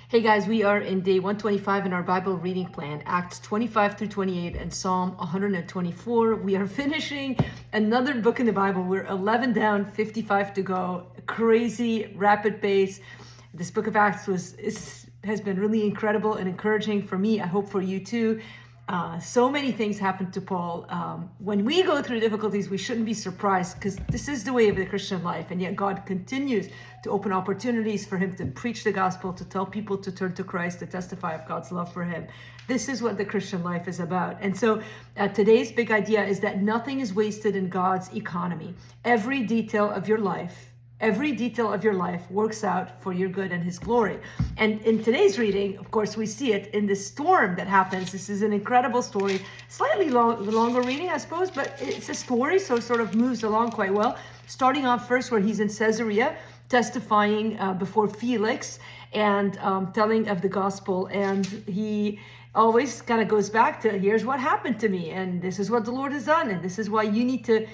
Hey guys, we are in day 125 in our Bible reading plan, Acts 25 through 28 and Psalm 124. We are finishing another book in the Bible. We're 11 down, 55 to go. Crazy, rapid pace. This book of Acts has been really incredible and encouraging for me. I hope for you too. So many things happened to Paul. When we go through difficulties, we shouldn't be surprised because this is the way of the Christian life. And yet God continues to open opportunities for him to preach the gospel, to tell people to turn to Christ, to testify of God's love for him. This is what the Christian life is about. And so today's big idea is that nothing is wasted in God's economy. Every detail of your life works out for your good and his glory. And in today's reading, of course, we see it in the storm that happens. This is an incredible story, slightly longer reading, I suppose, but it's a story, so it sort of moves along quite well. Starting off first where he's in Caesarea, testifying before Felix and telling of the gospel. And he always kind of goes back to, here's what happened to me, and this is what the Lord has done, and this is why you need to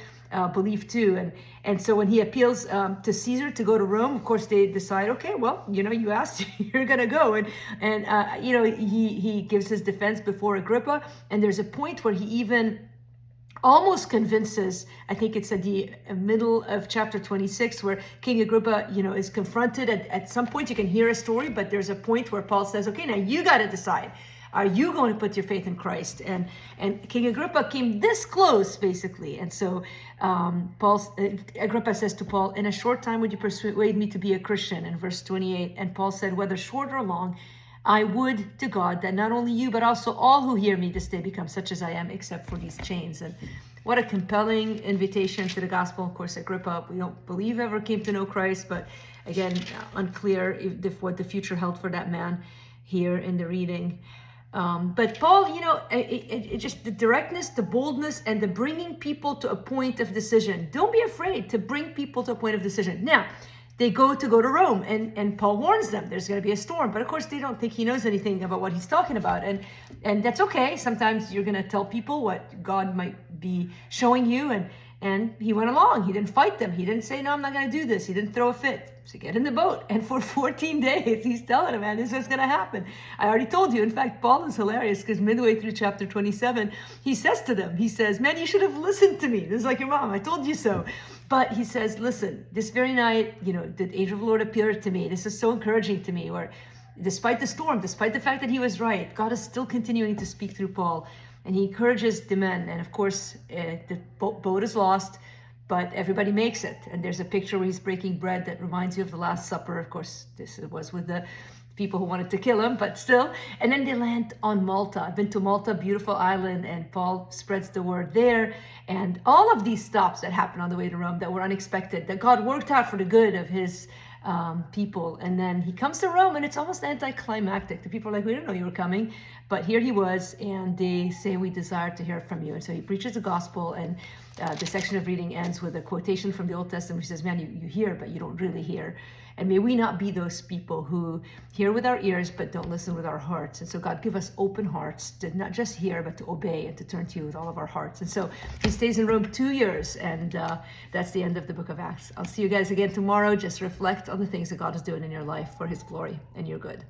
believe too. And so when he appeals to Caesar to go to Rome, of course they decide, okay, well, you asked, you're gonna go. And he gives his defense before Agrippa, and there's a point where he even almost convinces, I think it's at the middle of chapter 26, where King Agrippa, is confronted. At some point you can hear a story, but there's a point where Paul says, okay, now you got to decide. Are you going to put your faith in Christ? And King Agrippa came this close, basically. And so Agrippa says to Paul, in a short time would you persuade me to be a Christian? In verse 28, and Paul said, whether short or long, I would to God that not only you, but also all who hear me this day become such as I am, except for these chains. And what a compelling invitation to the gospel. Of course, Agrippa, we don't believe ever came to know Christ, but again, unclear what the future held for that man here in the reading. But Paul, it just the directness, the boldness, and the bringing people to a point of decision. Don't be afraid to bring people to a point of decision. Now, they go to Rome, and Paul warns them there's going to be a storm. But of course, they don't think he knows anything about what he's talking about. And that's okay. Sometimes you're going to tell people what God might be showing you. And he went along. He didn't fight them. He didn't say, no, I'm not going to do this. He didn't throw a fit. So get in the boat. And for 14 days, he's telling them, man, this is what's going to happen. I already told you. In fact, Paul is hilarious because midway through chapter 27, he says to them, he says, man, you should have listened to me. This is like your mom. I told you so. But he says, listen, this very night, the angel of the Lord appeared to me. This is so encouraging to me. Where despite the storm, despite the fact that he was right, God is still continuing to speak through Paul. And he encourages the men. And of course, the boat is lost, but everybody makes it. And there's a picture where he's breaking bread that reminds you of the Last Supper. Of course, this was with the people who wanted to kill him, but still. And then they land on Malta. I've been to Malta, beautiful island, and Paul spreads the word there. And all of these stops that happened on the way to Rome that were unexpected, that God worked out for the good of his people. And then he comes to Rome, and it's almost anticlimactic. The people are like, we didn't know you were coming, but here he was, and they say, we desire to hear from you. And so he preaches the gospel, and the section of reading ends with a quotation from the Old Testament, which says, man, you hear, but you don't really hear. And may we not be those people who hear with our ears, but don't listen with our hearts. And so God, give us open hearts to not just hear, but to obey and to turn to you with all of our hearts. And so he stays in Rome 2 years, and that's the end of the book of Acts. I'll see you guys again tomorrow. Just reflect on the things that God is doing in your life for his glory and your good.